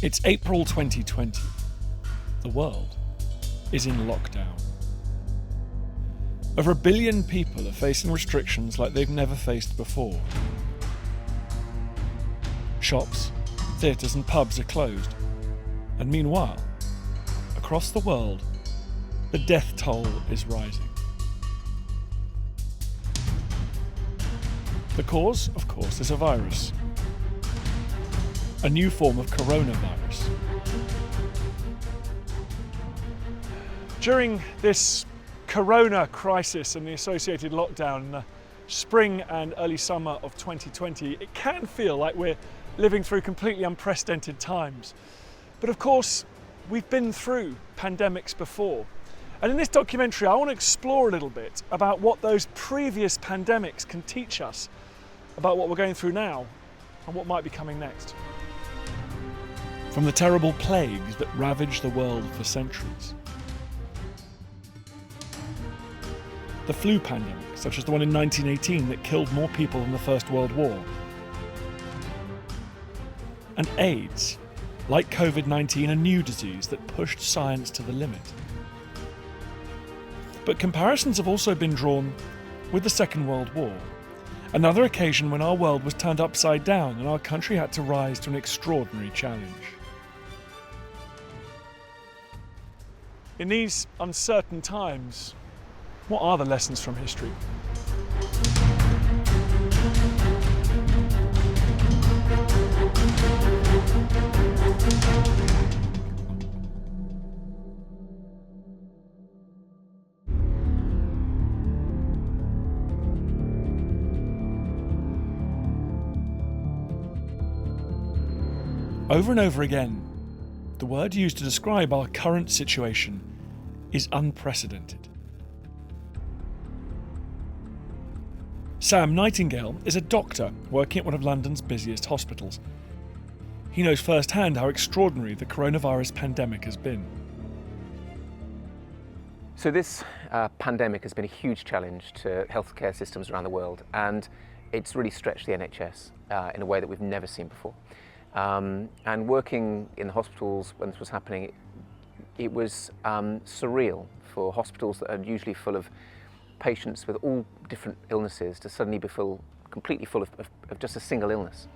It's April 2020. The world is in lockdown. Over 1 billion people are facing restrictions like they've never faced before. Shops, theatres and pubs are closed. And meanwhile, across the world, the death toll is rising. The cause, of course, is a virus. A new form of coronavirus. During this corona crisis and the associated lockdown in the spring and early summer of 2020, it can feel like we're living through completely unprecedented times. But of course, we've been through pandemics before. And in this documentary, I want to explore a little bit about what those previous pandemics can teach us about what we're going through now and what might be coming next. From the terrible plagues that ravaged the world for centuries. The flu pandemic, such as the one in 1918 that killed more people than the First World War. And AIDS, like COVID-19, a new disease that pushed science to the limit. But comparisons have also been drawn with the Second World War, another occasion when our world was turned upside down and our country had to rise to an extraordinary challenge. In these uncertain times, what are the lessons from history? Over and over again, the word used to describe our current situation is unprecedented. Sam Nightingale is a doctor working at one of London's busiest hospitals. He knows firsthand how extraordinary the coronavirus pandemic has been. So this pandemic has been a huge challenge to healthcare systems around the world, and it's really stretched the NHS in a way that we've never seen before. And working in the hospitals when this was happening, it was surreal for hospitals that are usually full of patients with all different illnesses to suddenly be completely full of just a single illness.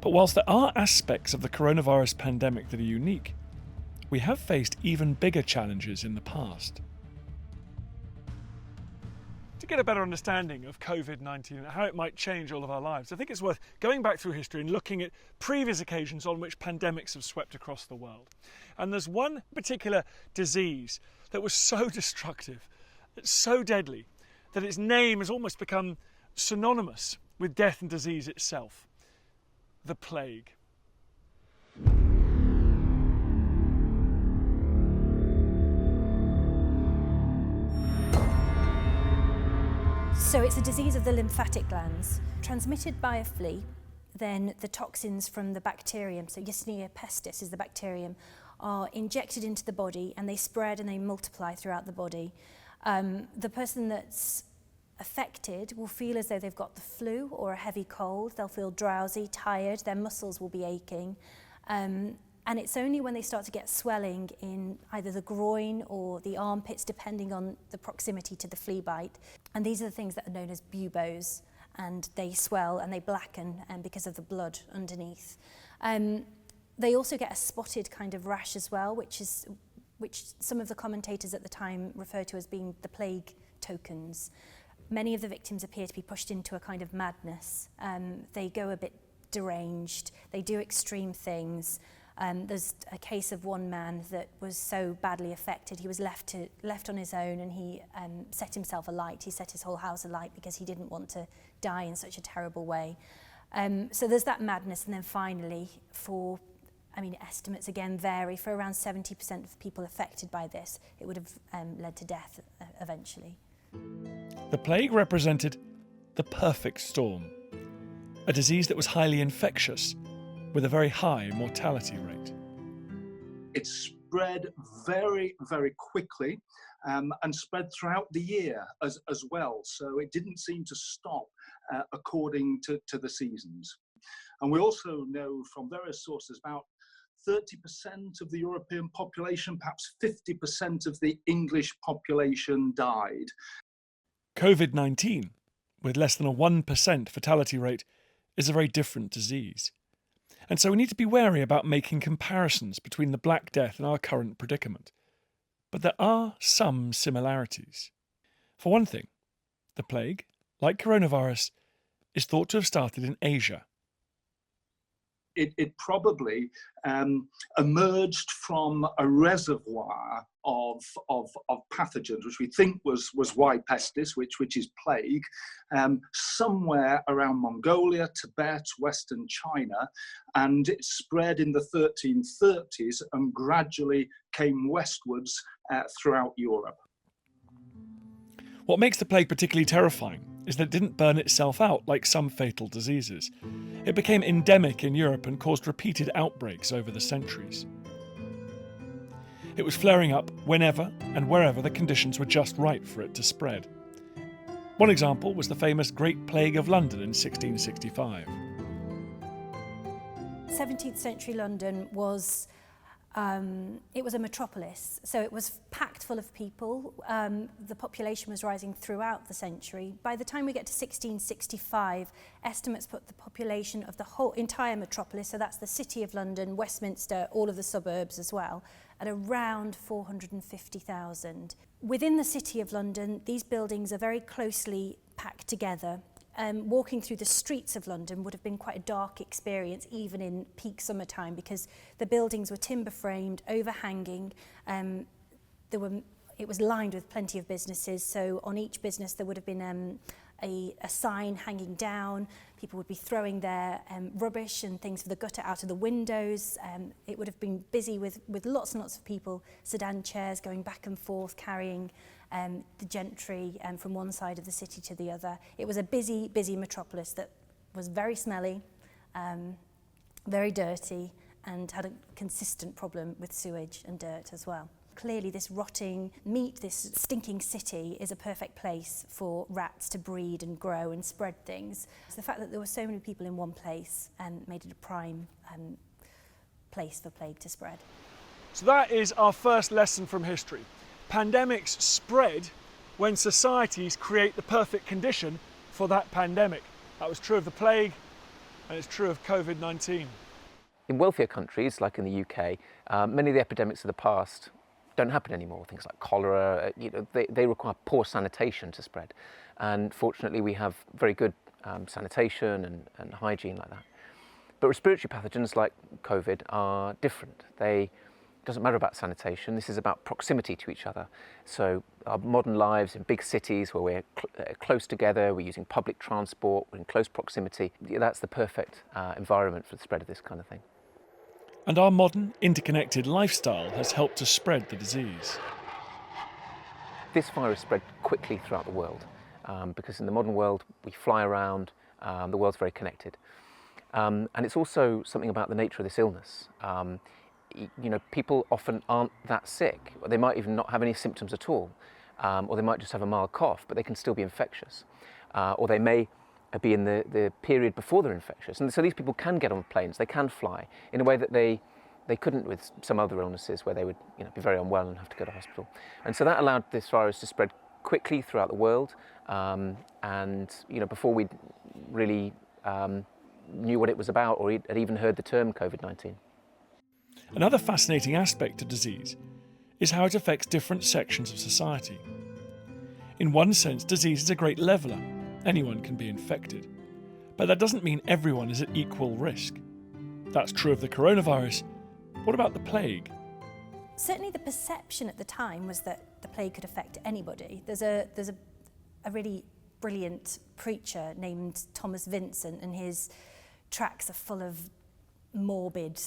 But whilst there are aspects of the coronavirus pandemic that are unique, we have faced even bigger challenges in the past. To get a better understanding of COVID-19 and how it might change all of our lives, I think it's worth going back through history and looking at previous occasions on which pandemics have swept across the world. And there's one particular disease that was so destructive, so deadly, that its name has almost become synonymous with death and disease itself: the plague. So it's a disease of the lymphatic glands, transmitted by a flea. Then the toxins from the bacterium, so Yersinia pestis is the bacterium, are injected into the body and they spread and they multiply throughout the body. The person that's affected will feel as though they've got the flu or a heavy cold. They'll feel drowsy, tired, their muscles will be aching. And it's only when they start to get swelling in either the groin or the armpits, depending on the proximity to the flea bite. And these are the things that are known as buboes, and they swell and they blacken because of the blood underneath. They also get a spotted kind of rash as well, which some of the commentators at the time referred to as being the plague tokens. Many of the victims appear to be pushed into a kind of madness. They go a bit deranged, they do extreme things. There's a case of one man that was so badly affected, he was left on his own, and he set himself alight. He set his whole house alight because he didn't want to die in such a terrible way. So there's that madness, and then finally, estimates again vary, for around 70% of people affected by this, it would have led to death eventually. The plague represented the perfect storm, a disease that was highly infectious, with a very high mortality rate. It spread very, very quickly and spread throughout the year as well. So it didn't seem to stop according to the seasons. And we also know from various sources about 30% of the European population, perhaps 50% of the English population died. COVID-19, with less than a 1% fatality rate, is a very different disease. And so we need to be wary about making comparisons between the Black Death and our current predicament. But there are some similarities. For one thing, the plague, like coronavirus, is thought to have started in Asia. It probably emerged from a reservoir of pathogens, which we think was Y. pestis, which is plague, somewhere around Mongolia, Tibet, Western China, and it spread in the 1330s and gradually came westwards throughout Europe. What makes the plague particularly terrifying is that it didn't burn itself out like some fatal diseases. It became endemic in Europe and caused repeated outbreaks over the centuries. It was flaring up whenever and wherever the conditions were just right for it to spread. One example was the famous Great Plague of London in 1665. 17th century London was it was a metropolis, so it was packed full of people. The population was rising throughout the century. By the time we get to 1665, estimates put the population of the whole entire metropolis, so that's the City of London, Westminster, all of the suburbs as well, at around 450,000. Within the City of London, these buildings are very closely packed together. Walking through the streets of London would have been quite a dark experience, even in peak summertime, because the buildings were timber framed, overhanging. It was lined with plenty of businesses, so on each business there would have been a sign hanging down. People would be throwing their rubbish and things for the gutter out of the windows. It would have been busy with lots and lots of people, sedan chairs going back and forth, carrying the gentry from one side of the city to the other. It was a busy metropolis that was very smelly, very dirty, and had a consistent problem with sewage and dirt as well. Clearly this rotting meat, this stinking city, is a perfect place for rats to breed and grow and spread things. So the fact that there were so many people in one place made it a prime place for plague to spread. So that is our first lesson from history. Pandemics spread when societies create the perfect condition for that pandemic. That was true of the plague, and it's true of COVID-19. In wealthier countries, like in the UK, many of the epidemics of the past don't happen anymore. Things like cholera, they require poor sanitation to spread. And fortunately, we have very good sanitation and hygiene like that. But respiratory pathogens like COVID are different. It doesn't matter about sanitation. This is about proximity to each other. So our modern lives in big cities where we're close together, we're using public transport, we're in close proximity, that's the perfect environment for the spread of this kind of thing. And our modern, interconnected lifestyle has helped to spread the disease. This virus spread quickly throughout the world because in the modern world we fly around, the world's very connected. And it's also something about the nature of this illness. People often aren't that sick. They might even not have any symptoms at all, or they might just have a mild cough, but they can still be infectious. Or they may be in the period before they're infectious. And so these people can get on planes, they can fly in a way that they couldn't with some other illnesses where they would be very unwell and have to go to hospital. And so that allowed this virus to spread quickly throughout the world. And before we really knew what it was about or had even heard the term COVID-19. Another fascinating aspect of disease is how it affects different sections of society. In one sense, disease is a great leveller. Anyone can be infected. But that doesn't mean everyone is at equal risk. That's true of the coronavirus. What about the plague? Certainly the perception at the time was that the plague could affect anybody. There's a really brilliant preacher named Thomas Vincent, and his tracts are full of morbid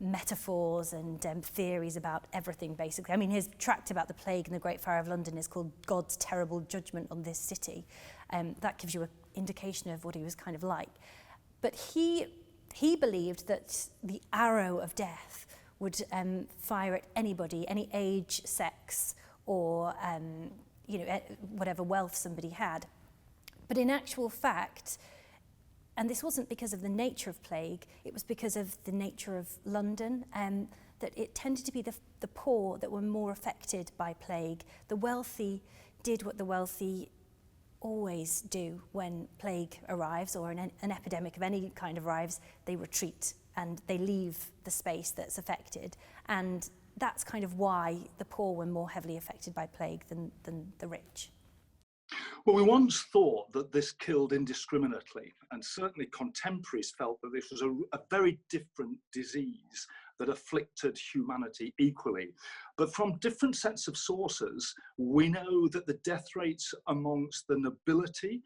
metaphors and theories about everything, basically. I mean, his tract about the plague and the Great Fire of London is called God's Terrible Judgment on This City. That gives you an indication of what he was kind of like. But he believed that the arrow of death would fire at anybody, any age, sex, or whatever wealth somebody had. But in actual fact, And this wasn't because of the nature of plague, it was because of the nature of London, that it tended to be the poor that were more affected by plague. The wealthy did what the wealthy always do when plague arrives or an epidemic of any kind arrives. They retreat and they leave the space that's affected. And that's kind of why the poor were more heavily affected by plague than the rich. Well, we once thought that this killed indiscriminately, and certainly contemporaries felt that this was a very different disease that afflicted humanity equally. But from different sets of sources, we know that the death rates amongst the nobility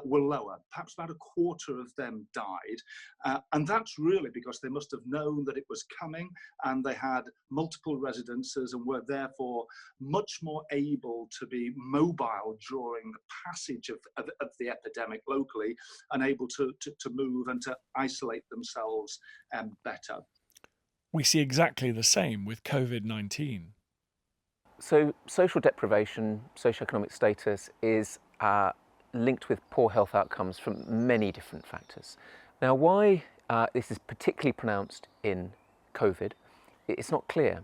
were lower. Perhaps about a quarter of them died. And that's really because they must have known that it was coming, and they had multiple residences and were therefore much more able to be mobile during the passage of the epidemic locally, and able to move and to isolate themselves better. We see exactly the same with COVID-19. So social deprivation, socioeconomic status is linked with poor health outcomes from many different factors. Now, why this is particularly pronounced in COVID, it's not clear.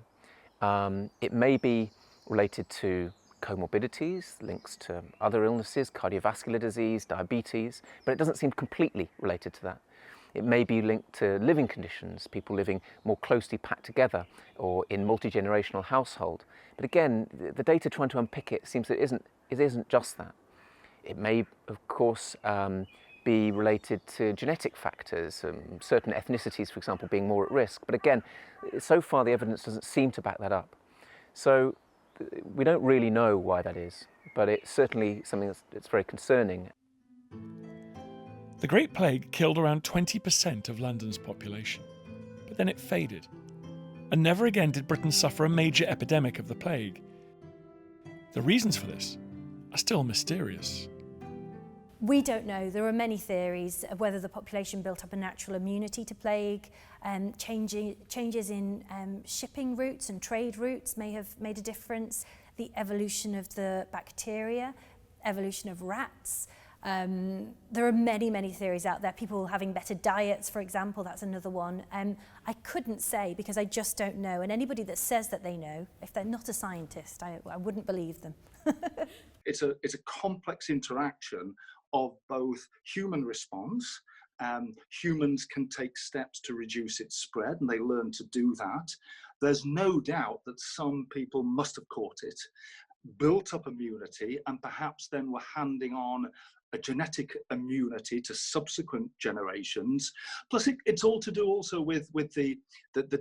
It may be related to comorbidities, links to other illnesses, cardiovascular disease, diabetes, but it doesn't seem completely related to that. It may be linked to living conditions, people living more closely packed together or in multi-generational household. But again, the data trying to unpick it seems that it isn't just that. It may, of course, be related to genetic factors, certain ethnicities, for example, being more at risk. But again, so far the evidence doesn't seem to back that up. So we don't really know why that is, but it's certainly something that's very concerning. The Great Plague killed around 20% of London's population, but then it faded. And never again did Britain suffer a major epidemic of the plague. The reasons for this are still mysterious. We don't know. There are many theories of whether the population built up a natural immunity to plague, changes in shipping routes and trade routes may have made a difference, the evolution of the bacteria, evolution of rats. There are many, many theories out there. People having better diets, for example, that's another one. I couldn't say because I just don't know. And anybody that says that they know, if they're not a scientist, I wouldn't believe them. It's a complex interaction of both human response. Humans can take steps to reduce its spread, and they learn to do that. There's no doubt that some people must have caught it, built up immunity, and perhaps then were handing on a genetic immunity to subsequent generations. Plus, it's all to do also with the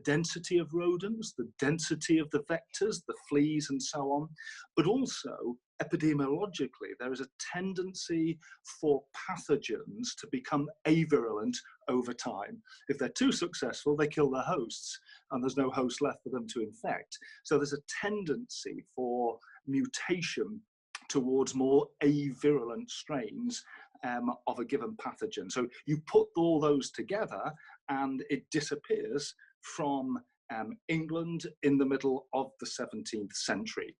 density of rodents, the density of the vectors, the fleas and so on. But also, epidemiologically, there is a tendency for pathogens to become avirulent over time. If they're too successful, they kill their hosts, and there's no host left for them to infect. So there's a tendency for mutation towards more avirulent strains of a given pathogen. So you put all those together and it disappears from England in the middle of the 17th century.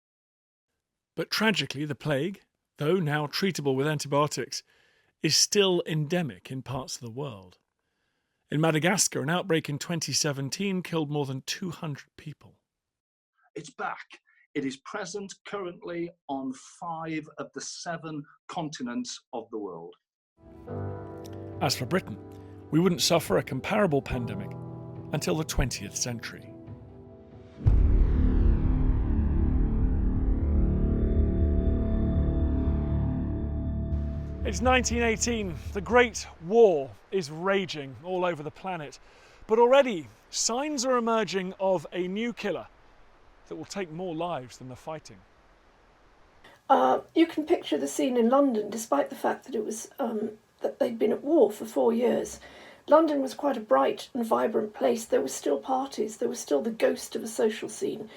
But tragically, the plague, though now treatable with antibiotics, is still endemic in parts of the world. In Madagascar, an outbreak in 2017 killed more than 200 people. It's back. It is present currently on 5 of the 7 continents of the world. As for Britain, we wouldn't suffer a comparable pandemic until the 20th century. It's 1918. The Great War is raging all over the planet. But already, signs are emerging of a new killer that will take more lives than the fighting. You can picture the scene in London, despite the fact that it was that they'd been at war for 4 years. London was quite a bright and vibrant place. There were still parties. There was still the ghost of a social scene.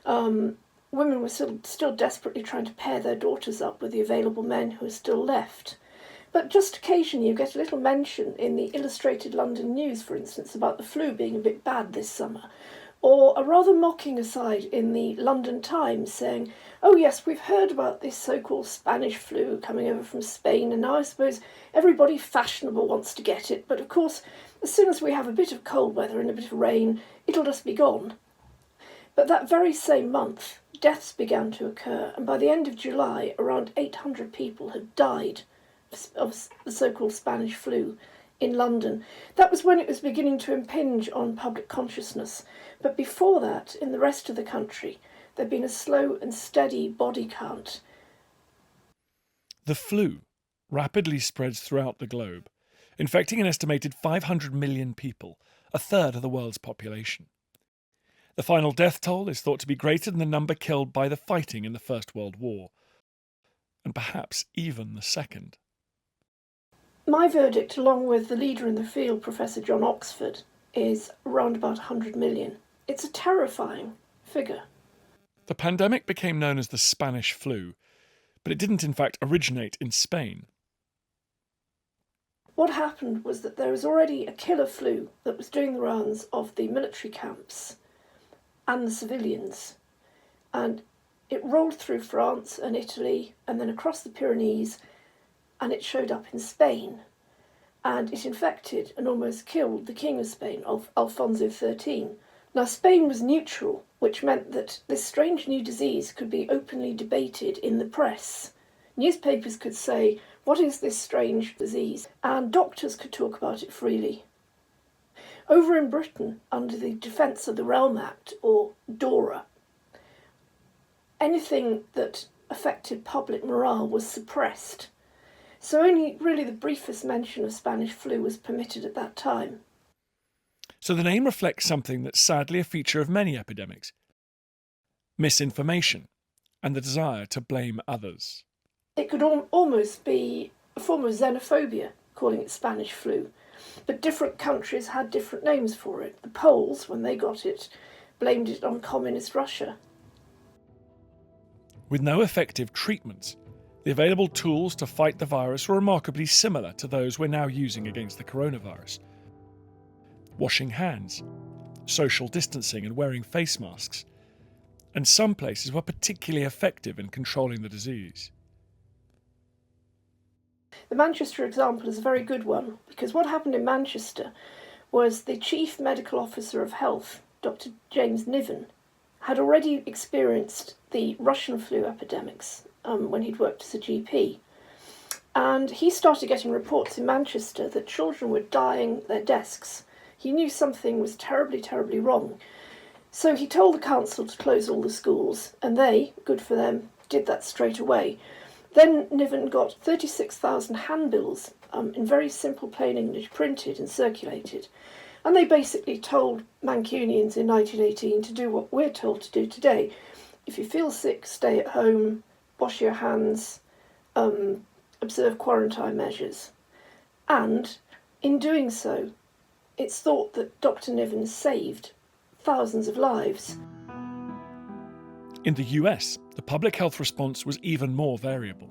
Women were still desperately trying to pair their daughters up with the available men who were still left. But just occasionally you get a little mention in the Illustrated London News, for instance, about the flu being a bit bad this summer. Or a rather mocking aside in the London Times saying, oh yes, we've heard about this so-called Spanish flu coming over from Spain, and now I suppose everybody fashionable wants to get it, but of course, as soon as we have a bit of cold weather and a bit of rain, it'll just be gone. But that very same month, deaths began to occur, and by the end of July, around 800 people had died of the so-called Spanish flu in London. That was when it was beginning to impinge on public consciousness. But before that, in the rest of the country, there'd been a slow and steady body count. The flu rapidly spreads throughout the globe, infecting an estimated 500 million people, a third of the world's population. The final death toll is thought to be greater than the number killed by the fighting in the First World War, and perhaps even the Second. My verdict, along with the leader in the field, Professor John Oxford, is around about 100 million. It's a terrifying figure. The pandemic became known as the Spanish flu, but it didn't in fact originate in Spain. What happened was that there was already a killer flu that was doing the rounds of the military camps and the civilians, and it rolled through France and Italy and then across the Pyrenees, and it showed up in Spain, and it infected and almost killed the King of Spain, Alfonso XIII. Now, Spain was neutral, which meant that this strange new disease could be openly debated in the press. Newspapers could say, what is this strange disease? And doctors could talk about it freely. Over in Britain, under the Defence of the Realm Act, or DORA, anything that affected public morale was suppressed. So only really the briefest mention of Spanish flu was permitted at that time. So the name reflects something that's sadly a feature of many epidemics: misinformation and the desire to blame others. It could almost be a form of xenophobia, calling it Spanish flu. But different countries had different names for it. The Poles, when they got it, blamed it on communist Russia. With no effective treatments, the available tools to fight the virus were remarkably similar to those we're now using against the coronavirus. Washing hands, social distancing and wearing face masks, and some places were particularly effective in controlling the disease. The Manchester example is a very good one, because what happened in Manchester was the Chief Medical Officer of Health, Dr. James Niven, had already experienced the Russian flu epidemics when he'd worked as a GP. And he started getting reports in Manchester that children were dying at their desks. He knew something was terribly, terribly wrong. So he told the council to close all the schools, and they, good for them, did that straight away. Then Niven got 36,000 handbills in very simple plain English printed and circulated. And they basically told Mancunians in 1918 to do what we're told to do today. If you feel sick, stay at home, wash your hands, observe quarantine measures. And in doing so, it's thought that Dr. Niven saved thousands of lives. In the US, the public health response was even more variable.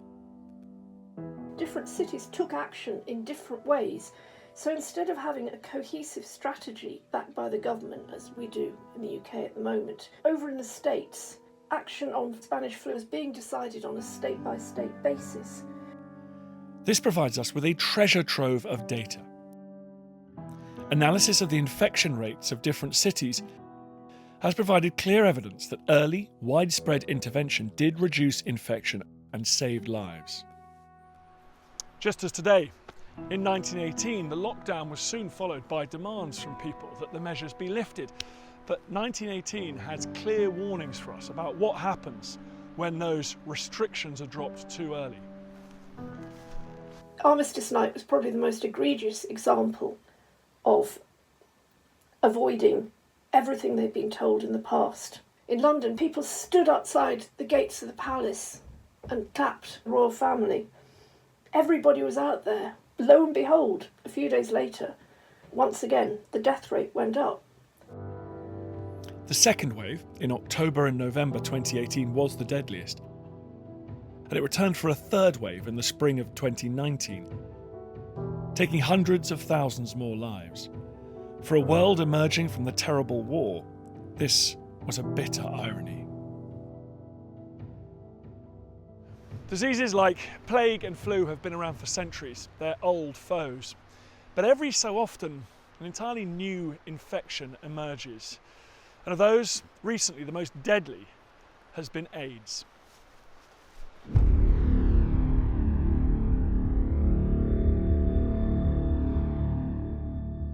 Different cities took action in different ways. So instead of having a cohesive strategy backed by the government, as we do in the UK at the moment, over in the States, action on Spanish flu is being decided on a state-by-state basis. This provides us with a treasure trove of data. Analysis of the infection rates of different cities has provided clear evidence that early, widespread intervention did reduce infection and saved lives. Just as today, in 1918, the lockdown was soon followed by demands from people that the measures be lifted. But 1918 has clear warnings for us about what happens when those restrictions are dropped too early. Armistice Night was probably the most egregious example of avoiding everything they'd been told in the past. In London, people stood outside the gates of the palace and clapped the royal family. Everybody was out there. Lo and behold, a few days later, once again, the death rate went up. The second wave, in October and November 2018, was the deadliest. And it returned for a third wave in the spring of 2019, taking hundreds of thousands more lives. For a world emerging from the terrible war, This was a bitter irony. Diseases like plague and flu have been around for centuries. They're old foes. But every so often, an entirely new infection emerges. And of those, recently the most deadly has been AIDS.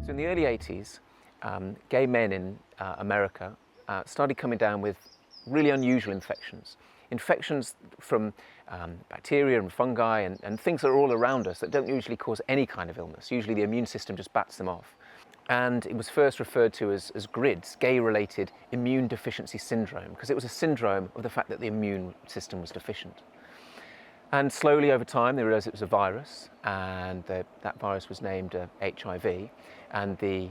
So in the early 80s, gay men in America started coming down with really unusual infections. Infections from bacteria and fungi and things that are all around us that don't usually cause any kind of illness. Usually the immune system just bats them off. And it was first referred to as GRIDS, gay-related immune deficiency syndrome, because it was a syndrome of the fact that the immune system was deficient. And slowly over time they realised it was a virus, and that virus was named HIV, and the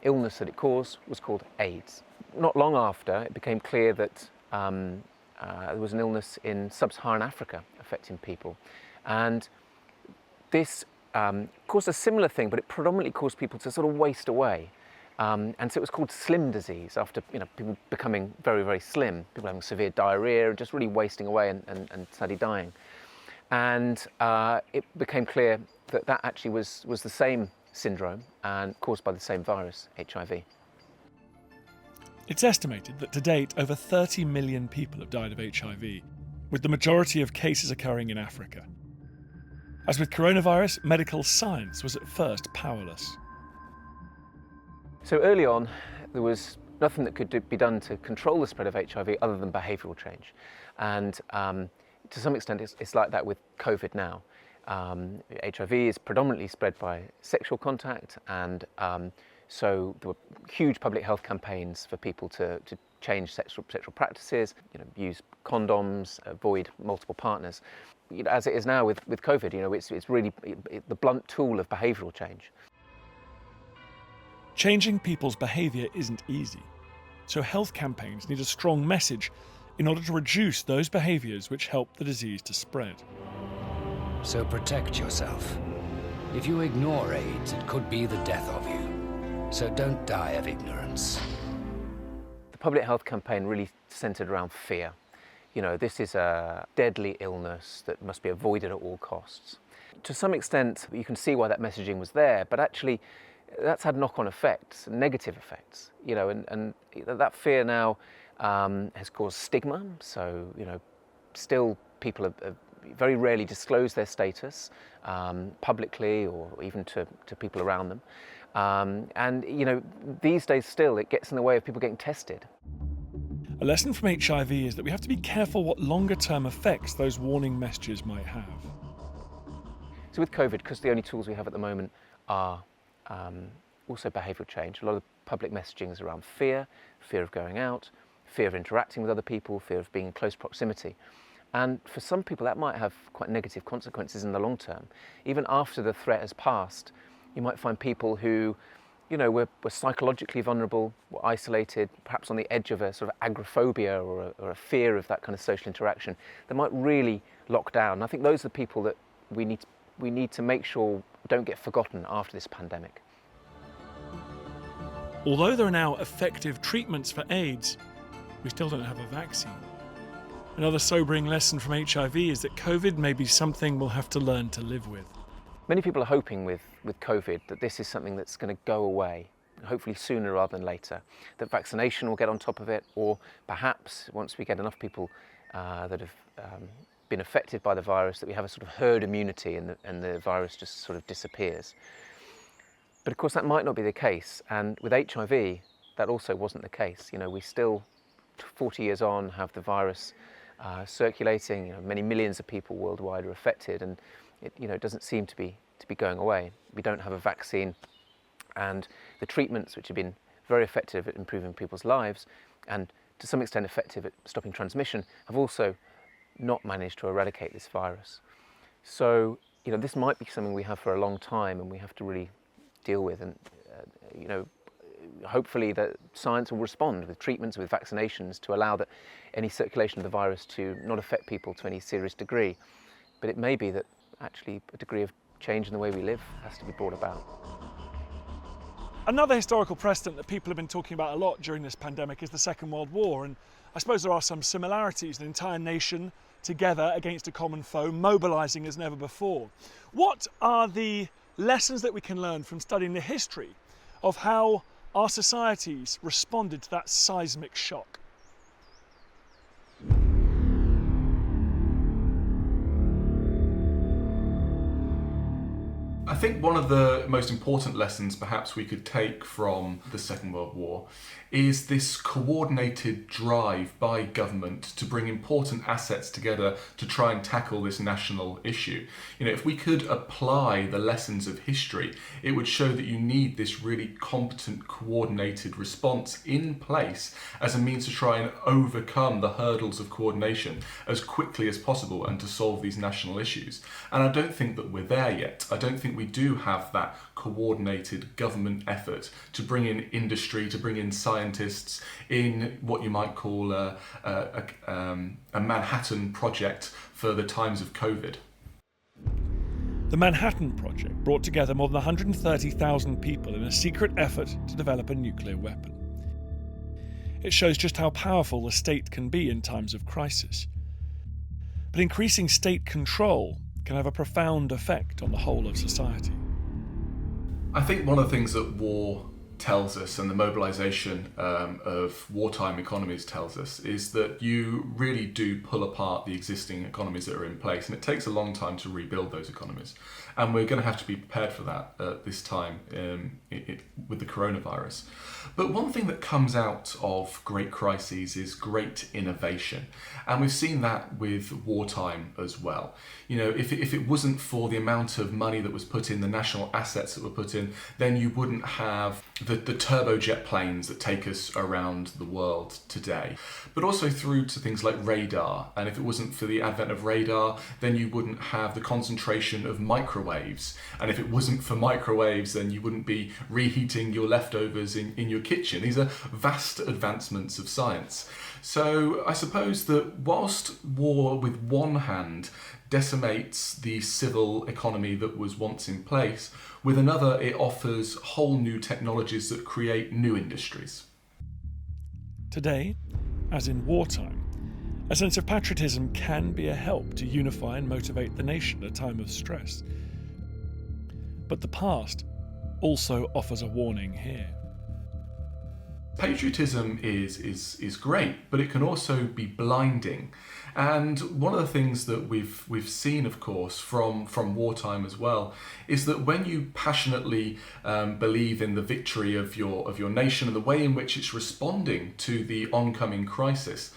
illness that it caused was called AIDS. Not long after, it became clear that there was an illness in sub-Saharan Africa affecting people. And this caused a similar thing, but it predominantly caused people to sort of waste away. And so it was called slim disease, after people becoming very, very slim, people having severe diarrhea, just really wasting away and sadly dying. And it became clear that that actually was the same syndrome and caused by the same virus, HIV. It's estimated that to date over 30 million people have died of HIV, with the majority of cases occurring in Africa. As with coronavirus, medical science was at first powerless. So early on, there was nothing that could be done to control the spread of HIV other than behavioural change. And to some extent, it's like that with COVID now. HIV is predominantly spread by sexual contact, and so there were huge public health campaigns for people to change sexual practices, use condoms, avoid multiple partners. As it is now with COVID, it's really the blunt tool of behavioural change. Changing people's behaviour isn't easy, so health campaigns need a strong message in order to reduce those behaviours which help the disease to spread. So protect yourself. If you ignore AIDS, it could be the death of you. So don't die of ignorance. The public health campaign really centred around fear. This is a deadly illness that must be avoided at all costs. To some extent, you can see why that messaging was there, but actually that's had knock-on effects, negative effects, and that fear now has caused stigma. So, still people have very rarely disclose their status publicly or even to people around them. And these days still it gets in the way of people getting tested. A lesson from HIV is that we have to be careful what longer-term effects those warning messages might have. So with COVID, because the only tools we have at the moment are also behavioural change, a lot of public messaging is around fear of going out, fear of interacting with other people, fear of being in close proximity. And for some people that might have quite negative consequences in the long term. Even after the threat has passed, you might find people who were psychologically vulnerable, were isolated, perhaps on the edge of a sort of agoraphobia or a fear of that kind of social interaction. They might really lock down. And I think those are the people that we need to make sure don't get forgotten after this pandemic. Although there are now effective treatments for AIDS, we still don't have a vaccine. Another sobering lesson from HIV is that COVID may be something we'll have to learn to live with. Many people are hoping with COVID that this is something that's going to go away, hopefully sooner rather than later, that vaccination will get on top of it, or perhaps once we get enough people that have been affected by the virus, that we have a sort of herd immunity and the virus just sort of disappears. But of course that might not be the case, and with HIV that also wasn't the case. We still, 40 years on, have the virus circulating. Many millions of people worldwide are affected, and it doesn't seem to be going away. We don't have a vaccine, and the treatments, which have been very effective at improving people's lives and to some extent effective at stopping transmission, have also not managed to eradicate this virus. So this might be something we have for a long time, and we have to really deal with. And hopefully that science will respond with treatments, with vaccinations, to allow that any circulation of the virus to not affect people to any serious degree. But it may be that actually a degree of change in the way we live has to be brought about. Another historical precedent that people have been talking about a lot during this pandemic is the Second World War, and I suppose there are some similarities. An entire nation together against a common foe, mobilising as never before. What are the lessons that we can learn from studying the history of how our societies responded to that seismic shock? I think one of the most important lessons perhaps we could take from the Second World War is this coordinated drive by government to bring important assets together to try and tackle this national issue. You know, if we could apply the lessons of history, it would show that you need this really competent, coordinated response in place as a means to try and overcome the hurdles of coordination as quickly as possible and to solve these national issues. And I don't think that we're there yet. I don't think we do have that coordinated government effort to bring in industry, to bring in scientists in what you might call a Manhattan Project for the times of COVID. The Manhattan Project brought together more than 130,000 people in a secret effort to develop a nuclear weapon. It shows just how powerful the state can be in times of crisis. But increasing state control can have a profound effect on the whole of society. I think one of the things that war tells us, and the mobilization of wartime economies tells us, is that you really do pull apart the existing economies that are in place, and it takes a long time to rebuild those economies. And we're going to have to be prepared for that at this time with the coronavirus. But one thing that comes out of great crises is great innovation. And we've seen that with wartime as well. You know, if it wasn't for the amount of money that was put in, the national assets that were put in, then you wouldn't have the turbojet planes that take us around the world today. But also through to things like radar. And if it wasn't for the advent of radar, then you wouldn't have the concentration of microwaves. And if it wasn't for microwaves, then you wouldn't be reheating your leftovers in your kitchen. These are vast advancements of science. So I suppose that whilst war with one hand decimates the civil economy that was once in place, with another it offers whole new technologies that create new industries. Today, as in wartime, a sense of patriotism can be a help to unify and motivate the nation at a time of stress. But the past also offers a warning here. Patriotism is great, but it can also be blinding. And one of the things that we've seen, of course, from wartime as well, is that when you passionately believe in the victory of your nation and the way in which it's responding to the oncoming crisis,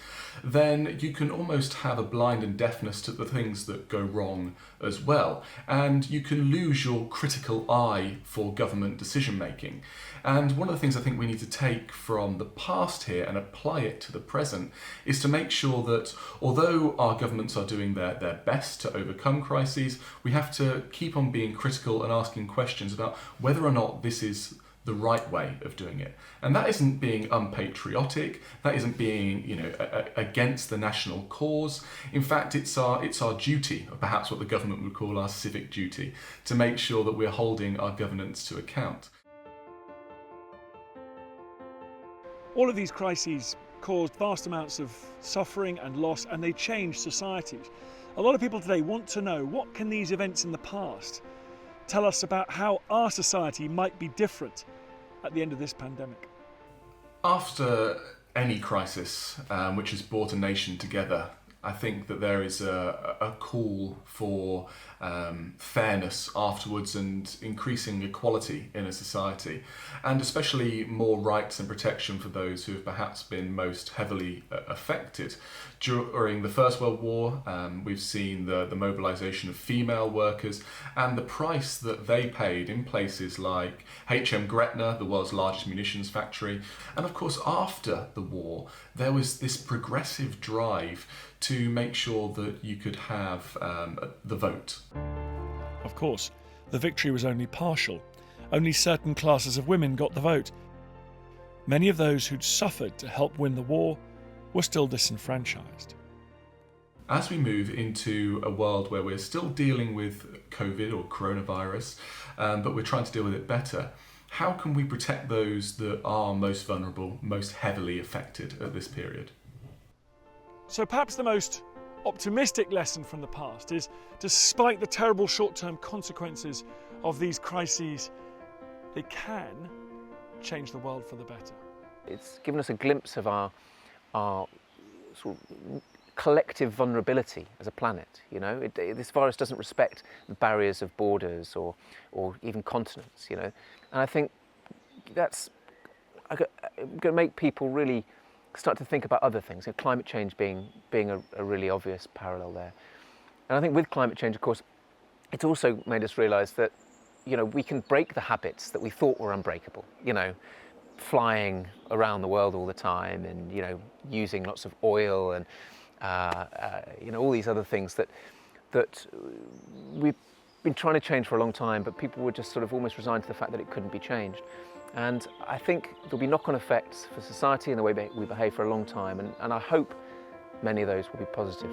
then you can almost have a blind and deafness to the things that go wrong as well. And you can lose your critical eye for government decision making. And one of the things I think we need to take from the past here and apply it to the present is to make sure that although our governments are doing their best to overcome crises, we have to keep on being critical and asking questions about whether or not this is the right way of doing it. And that isn't being unpatriotic, that isn't being, against the national cause. In fact, it's our duty, or perhaps what the government would call our civic duty, to make sure that we're holding our governance to account. All of these crises caused vast amounts of suffering and loss, and they changed societies. A lot of people today want to know, what can these events in the past tell us about how our society might be different at the end of this pandemic? After any crisis which has brought a nation together, I think that there is a call for fairness afterwards and increasing equality in a society, and especially more rights and protection for those who have perhaps been most heavily affected. During the First World War, we've seen the mobilization of female workers and the price that they paid in places like HM Gretna, the world's largest munitions factory. And of course, after the war, there was this progressive drive to make sure that you could have the vote. Of course, the victory was only partial. Only certain classes of women got the vote. Many of those who'd suffered to help win the war were still disenfranchised. As we move into a world where we're still dealing with COVID or coronavirus, but we're trying to deal with it better, How can we protect those that are most vulnerable, most heavily affected at this period? So perhaps the most optimistic lesson from the past is, despite the terrible short-term consequences of these crises, they can change the world for the better. It's given us a glimpse of our sort of collective vulnerability as a planet. You know, this virus doesn't respect the barriers of borders or even continents. You know, and I think that's going to make people really start to think about other things. You know, climate change being a really obvious parallel there. And I think with climate change, of course, it's also made us realise that, you know, we can break the habits that we thought were unbreakable. You know, flying around the world all the time, and, you know, using lots of oil, and you know, all these other things that we've been trying to change for a long time, but people were just sort of almost resigned to the fact that it couldn't be changed. And I think there'll be knock-on effects for society and the way we behave for a long time, and I hope many of those will be positive.